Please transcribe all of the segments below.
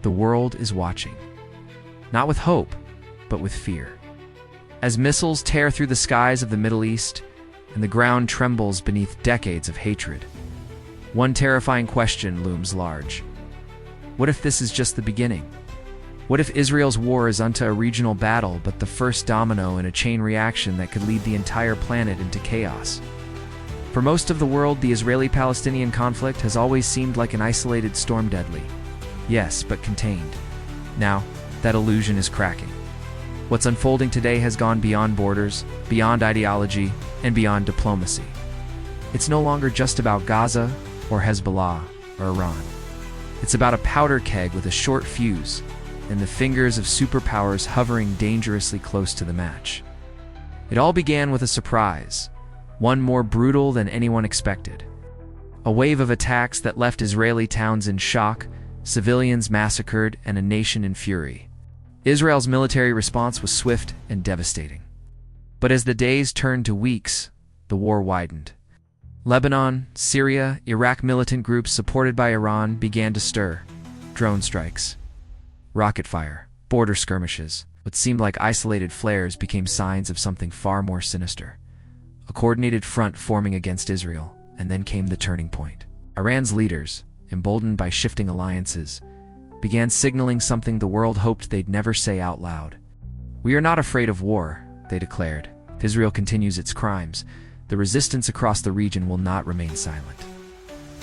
The world is watching. Not with hope, but with fear. As missiles tear through the skies of the Middle East and the ground trembles beneath decades of hatred, one terrifying question looms large. What if this is just the beginning? What if Israel's war is unto a regional battle but the first domino in a chain reaction that could lead the entire planet into chaos? For most of the world, the Israeli-Palestinian conflict has always seemed like an isolated storm, deadly. Yes, but contained. Now, that illusion is cracking. What's unfolding today has gone beyond borders, beyond ideology, and beyond diplomacy. It's no longer just about Gaza, or Hezbollah, or Iran. It's about a powder keg with a short fuse, and the fingers of superpowers hovering dangerously close to the match. It all began with a surprise, one more brutal than anyone expected. A wave of attacks that left Israeli towns in shock, civilians massacred, and a nation in fury. Israel's military response was swift and devastating. But as the days turned to weeks, the war widened. Lebanon, Syria, Iraq militant groups supported by Iran began to stir. Drone strikes, rocket fire, border skirmishes, what seemed like isolated flares became signs of something far more sinister. A coordinated front forming against Israel, and then came the turning point. Iran's leaders, emboldened by shifting alliances, began signaling something the world hoped they'd never say out loud. "We are not afraid of war," they declared. "If Israel continues its crimes, the resistance across the region will not remain silent."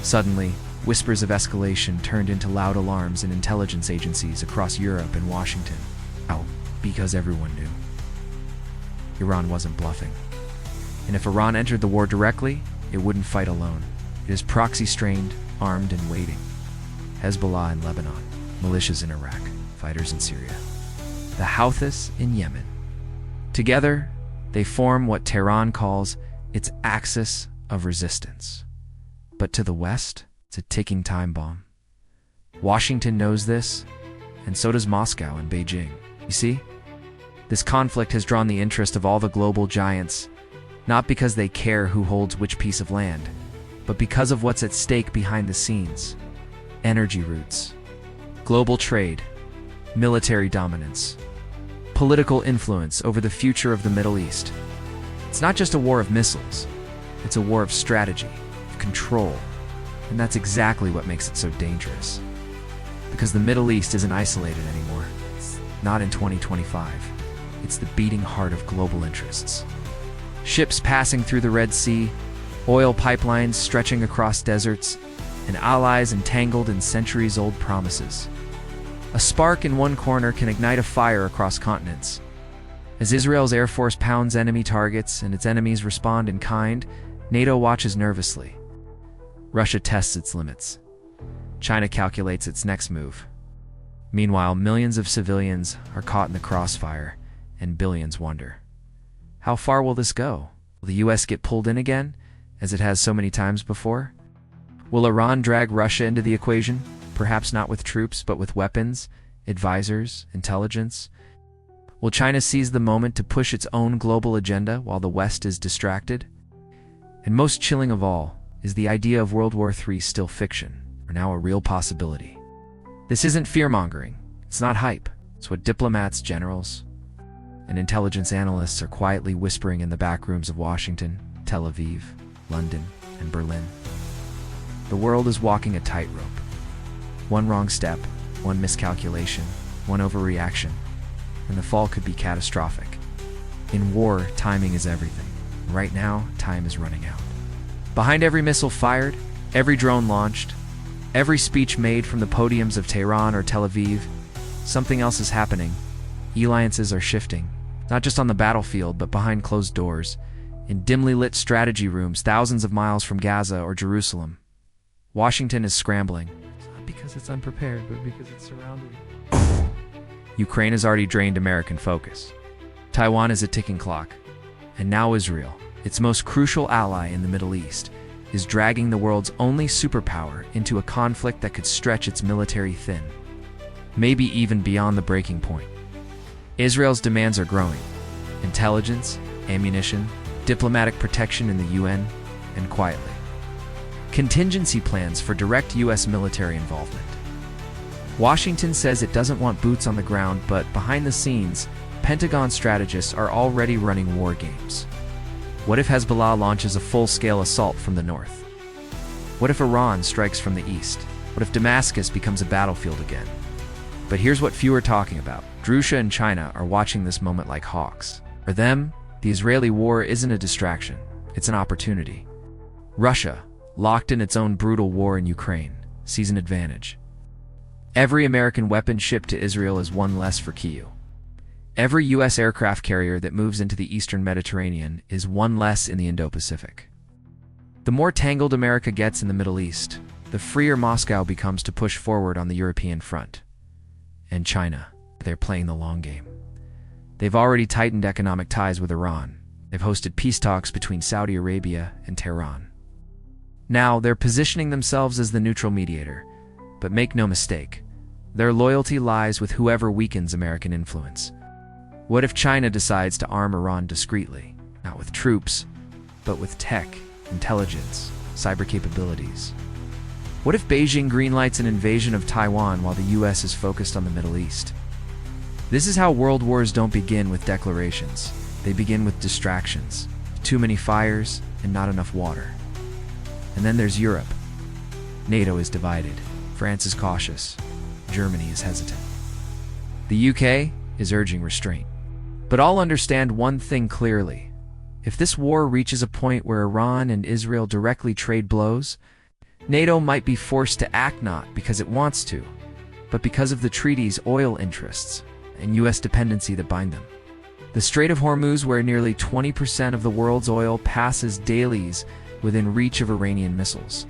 Suddenly, whispers of escalation turned into loud alarms in intelligence agencies across Europe and Washington. Oh, because everyone knew. Iran wasn't bluffing. And if Iran entered the war directly, it wouldn't fight alone. It is proxy-strained, armed, and waiting. Hezbollah in Lebanon, militias in Iraq, fighters in Syria, the Houthis in Yemen. Together, they form what Tehran calls its axis of resistance. But to the West, it's a ticking time bomb. Washington knows this, and so does Moscow and Beijing. You see, this conflict has drawn the interest of all the global giants, not because they care who holds which piece of land, but because of what's at stake behind the scenes. Energy routes, global trade, military dominance, political influence over the future of the Middle East. It's not just a war of missiles, it's a war of strategy, of control, and that's exactly what makes it so dangerous. Because the Middle East isn't isolated anymore. It's not in 2025. It's the beating heart of global interests. Ships passing through the Red Sea, oil pipelines stretching across deserts, and allies entangled in centuries-old promises. A spark in one corner can ignite a fire across continents. As Israel's Air Force pounds enemy targets and its enemies respond in kind, NATO watches nervously. Russia tests its limits. China calculates its next move. Meanwhile, millions of civilians are caught in the crossfire, and billions wonder. How far will this go? Will the US get pulled in again, as it has so many times before? Will Iran drag Russia into the equation? Perhaps not with troops, but with weapons, advisors, intelligence. Will China seize the moment to push its own global agenda while the West is distracted? And most chilling of all is the idea of World War III still fiction, or now a real possibility. This isn't fear-mongering. It's not hype. It's what diplomats, generals, and intelligence analysts are quietly whispering in the back rooms of Washington, Tel Aviv, London, and Berlin. The world is walking a tightrope. One wrong step, one miscalculation, one overreaction, and the fall could be catastrophic. In war, timing is everything. Right now, time is running out. Behind every missile fired, every drone launched, every speech made from the podiums of Tehran or Tel Aviv, something else is happening. Alliances are shifting, not just on the battlefield, but behind closed doors, in dimly lit strategy rooms thousands of miles from Gaza or Jerusalem. Washington is scrambling, not because it's unprepared, but because it's surrounded. Ukraine has already drained American focus. Taiwan is a ticking clock. And now Israel, its most crucial ally in the Middle East, is dragging the world's only superpower into a conflict that could stretch its military thin, maybe even beyond the breaking point. Israel's demands are growing: intelligence, ammunition, diplomatic protection in the UN, and quietly, contingency plans for direct US military involvement. Washington says it doesn't want boots on the ground, but behind the scenes, Pentagon strategists are already running war games. What if Hezbollah launches a full-scale assault from the north? What if Iran strikes from the east? What if Damascus becomes a battlefield again? But here's what few are talking about. Russia and China are watching this moment like hawks. For them, the Israeli war isn't a distraction, it's an opportunity. Russia, locked in its own brutal war in Ukraine, sees an advantage. Every American weapon shipped to Israel is one less for Kyiv. Every U.S. aircraft carrier that moves into the eastern Mediterranean is one less in the Indo-Pacific. The more tangled America gets in the Middle East, the freer Moscow becomes to push forward on the European front. And China, they're playing the long game. They've already tightened economic ties with Iran. They've hosted peace talks between Saudi Arabia and Tehran. Now, they're positioning themselves as the neutral mediator. But make no mistake, their loyalty lies with whoever weakens American influence. What if China decides to arm Iran discreetly, not with troops, but with tech, intelligence, cyber capabilities? What if Beijing greenlights an invasion of Taiwan while the U.S. is focused on the Middle East? This is how world wars don't begin with declarations. They begin with distractions, too many fires, and not enough water. And then there's Europe. NATO is divided. France is cautious. Germany is hesitant. The UK is urging restraint. But all understand one thing clearly. If this war reaches a point where Iran and Israel directly trade blows, NATO might be forced to act not because it wants to, but because of the treaty's oil interests and U.S. dependency that bind them. The Strait of Hormuz, where nearly 20% of the world's oil passes daily, is within reach of Iranian missiles.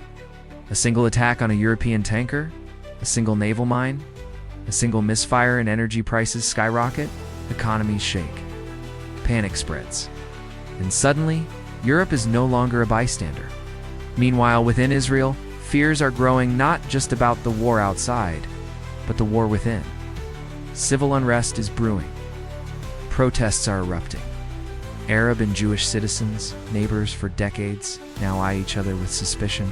A single attack on a European tanker, a single naval mine, a single misfire and energy prices skyrocket, economies shake. Panic spreads. And suddenly, Europe is no longer a bystander. Meanwhile, within Israel, fears are growing not just about the war outside, but the war within. Civil unrest is brewing. Protests are erupting. Arab and Jewish citizens, neighbors for decades, now eye each other with suspicion.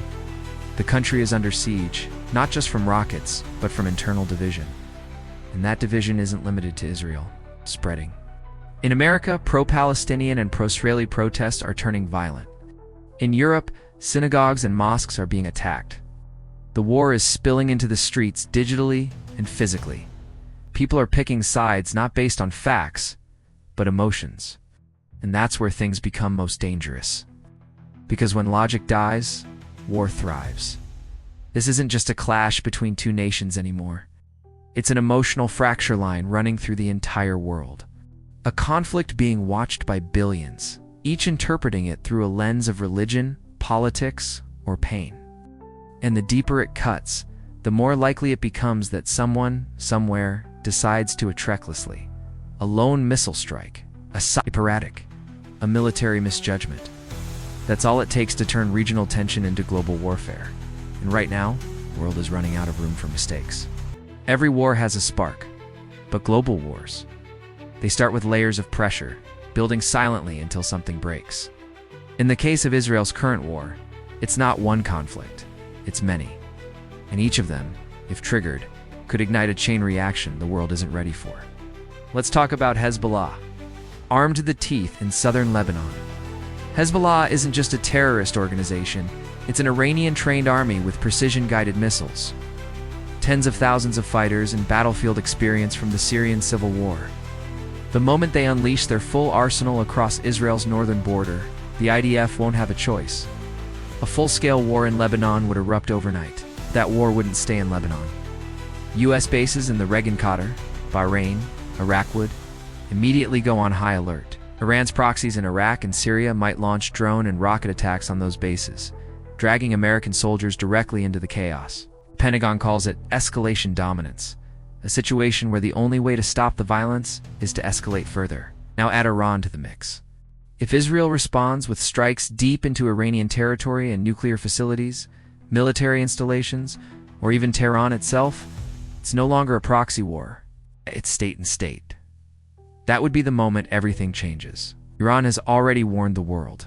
The country is under siege, not just from rockets, but from internal division. And that division isn't limited to Israel, spreading. In America, pro-Palestinian and pro-Israeli protests are turning violent. In Europe, synagogues and mosques are being attacked. The war is spilling into the streets digitally and physically. People are picking sides not based on facts, but emotions. And that's where things become most dangerous. Because when logic dies, war thrives. This isn't just a clash between two nations anymore. It's an emotional fracture line running through the entire world. A conflict being watched by billions, each interpreting it through a lens of religion, politics, or pain. And the deeper it cuts, the more likely it becomes that someone, somewhere, decides to act recklessly. A lone missile strike, a cyberattack, a military misjudgment. That's all it takes to turn regional tension into global warfare. And right now, the world is running out of room for mistakes. Every war has a spark, but global wars, they start with layers of pressure, building silently until something breaks. In the case of Israel's current war, it's not one conflict, it's many. And each of them, if triggered, could ignite a chain reaction the world isn't ready for. Let's talk about Hezbollah. Armed to the teeth in southern Lebanon. Hezbollah isn't just a terrorist organization, it's an Iranian-trained army with precision-guided missiles. Tens of thousands of fighters and battlefield experience from the Syrian civil war. The moment they unleash their full arsenal across Israel's northern border, the IDF won't have a choice. A full-scale war in Lebanon would erupt overnight. That war wouldn't stay in Lebanon. U.S. bases in the Regan Qatar, Bahrain, Iraq would immediately go on high alert. Iran's proxies in Iraq and Syria might launch drone and rocket attacks on those bases, dragging American soldiers directly into the chaos. The Pentagon calls it escalation dominance, a situation where the only way to stop the violence is to escalate further. Now add Iran to the mix. If Israel responds with strikes deep into Iranian territory and nuclear facilities, military installations, or even Tehran itself, it's no longer a proxy war, it's state and state. That would be the moment everything changes. Iran has already warned the world.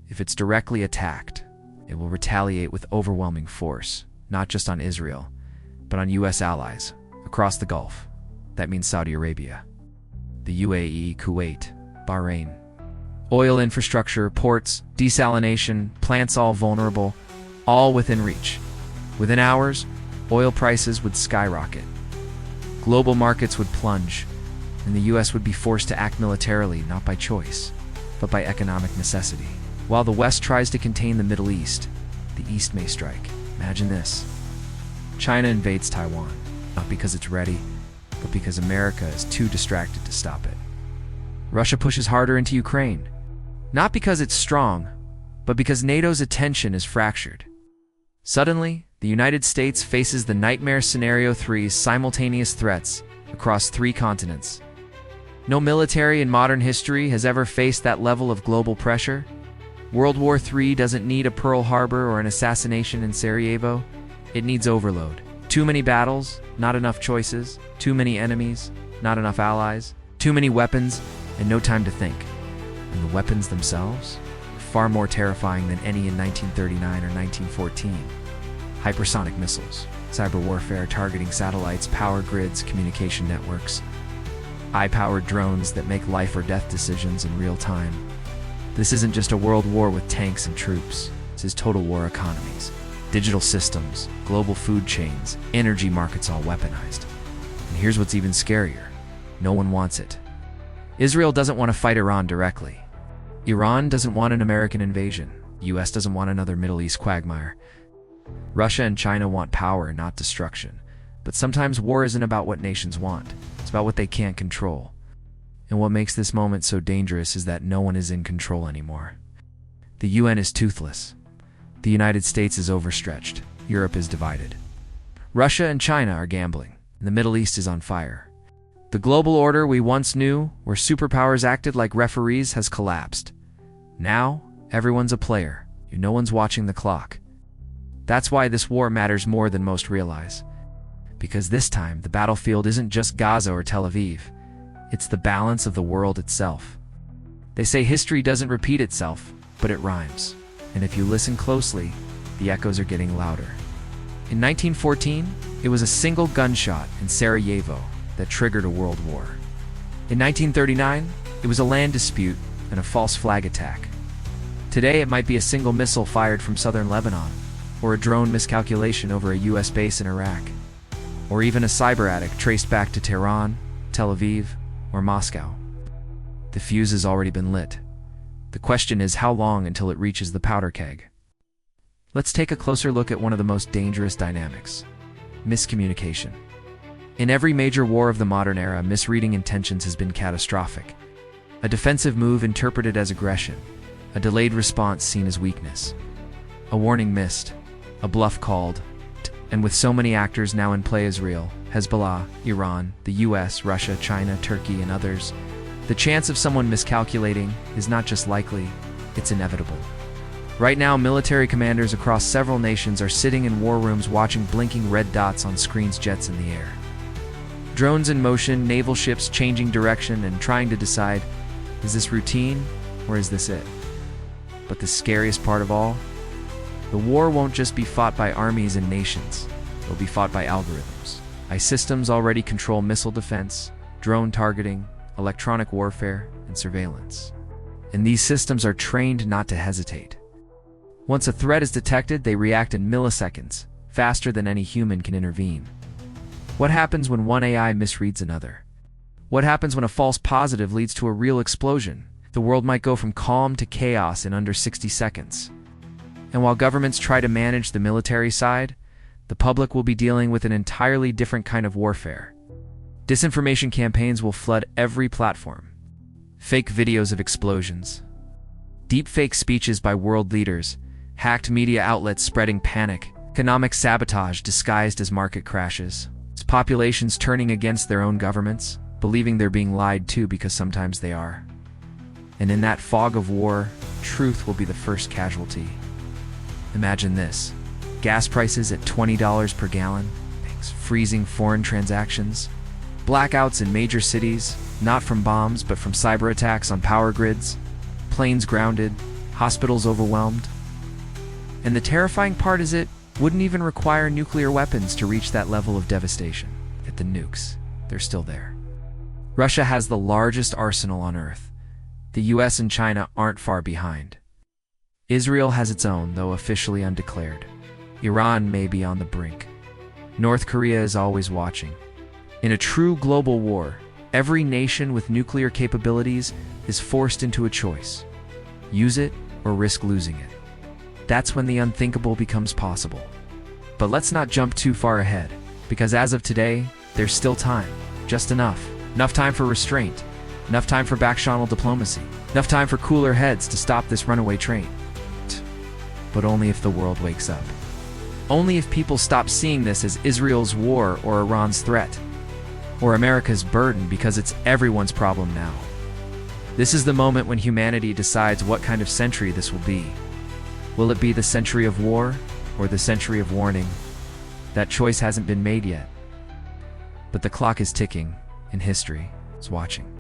If it's directly attacked, it will retaliate with overwhelming force, not just on Israel, but on U.S. allies, across the Gulf. That means Saudi Arabia, the UAE, Kuwait, Bahrain. Oil infrastructure, ports, desalination, plants all vulnerable, all within reach. Within hours, oil prices would skyrocket. Global markets would plunge, and the US would be forced to act militarily, not by choice, but by economic necessity. While the West tries to contain the Middle East, the East may strike. Imagine this. China invades Taiwan, not because it's ready, but because America is too distracted to stop it. Russia pushes harder into Ukraine, not because it's strong, but because NATO's attention is fractured. Suddenly, the United States faces the nightmare scenario 3's simultaneous threats across 3 continents. No military in modern history has ever faced that level of global pressure. World War III doesn't need a Pearl Harbor or an assassination in Sarajevo. It needs overload. Too many battles, not enough choices. Too many enemies, not enough allies. Too many weapons, and no time to think. And the weapons themselves are far more terrifying than any in 1939 or 1914. Hypersonic missiles, cyber warfare targeting satellites, power grids, communication networks, AI-powered drones that make life or death decisions in real time. This isn't just a world war with tanks and troops. This is total war economies, digital systems, global food chains, energy markets all weaponized. And here's what's even scarier. No one wants it. Israel doesn't want to fight Iran directly. Iran doesn't want an American invasion. The US doesn't want another Middle East quagmire. Russia and China want power, not destruction. But sometimes war isn't about what nations want. It's about what they can't control. And what makes this moment so dangerous is that no one is in control anymore. The UN is toothless. The United States is overstretched. Europe is divided. Russia and China are gambling. And the Middle East is on fire. The global order we once knew, where superpowers acted like referees, has collapsed. Now, everyone's a player. No one's watching the clock. That's why this war matters more than most realize. Because this time, the battlefield isn't just Gaza or Tel Aviv. It's the balance of the world itself. They say history doesn't repeat itself, but it rhymes. And if you listen closely, the echoes are getting louder. In 1914, it was a single gunshot in Sarajevo that triggered a world war. In 1939, it was a land dispute and a false flag attack. Today, it might be a single missile fired from southern Lebanon, or a drone miscalculation over a US base in Iraq, or even a cyberattack traced back to Tehran, Tel Aviv, or Moscow. The fuse has already been lit. The question is how long until it reaches the powder keg. Let's take a closer look at one of the most dangerous dynamics: miscommunication. In every major war of the modern era, misreading intentions has been catastrophic. A defensive move interpreted as aggression, a delayed response seen as weakness, a warning missed, a bluff called, and with so many actors now in play: Israel, Hezbollah, Iran, the US, Russia, China, Turkey, and others, the chance of someone miscalculating is not just likely, it's inevitable. Right now, military commanders across several nations are sitting in war rooms watching blinking red dots on screens, jets in the air. Drones in motion, naval ships changing direction and trying to decide, is this routine or is this it? But the scariest part of all, the war won't just be fought by armies and nations, it'll be fought by algorithms. AI systems already control missile defense, drone targeting, electronic warfare, and surveillance. And these systems are trained not to hesitate. Once a threat is detected, they react in milliseconds, faster than any human can intervene. What happens when one AI misreads another? What happens when a false positive leads to a real explosion? The world might go from calm to chaos in under 60 seconds. And while governments try to manage the military side, the public will be dealing with an entirely different kind of warfare. Disinformation campaigns will flood every platform. Fake videos of explosions, deepfake speeches by world leaders, hacked media outlets spreading panic, economic sabotage disguised as market crashes, populations turning against their own governments, believing they're being lied to because sometimes they are. And in that fog of war, truth will be the first casualty. Imagine this: gas prices at $20 per gallon, freezing foreign transactions, blackouts in major cities, not from bombs but from cyber attacks on power grids, planes grounded, hospitals overwhelmed. And the terrifying part is it wouldn't even require nuclear weapons to reach that level of devastation. the nukes, they're still there. Russia has the largest arsenal on Earth. The US and China aren't far behind. Israel has its own, though officially undeclared. Iran may be on the brink. North Korea is always watching. In a true global war, every nation with nuclear capabilities is forced into a choice: use it or risk losing it. That's when the unthinkable becomes possible. But let's not jump too far ahead, because as of today, there's still time. Just enough. Enough time for restraint. Enough time for back-channel diplomacy. Enough time for cooler heads to stop this runaway train. But only if the world wakes up. Only if people stop seeing this as Israel's war or Iran's threat, or America's burden, because it's everyone's problem now. This is the moment when humanity decides what kind of century this will be. Will it be the century of war or the century of warning? That choice hasn't been made yet. But the clock is ticking, and history is watching.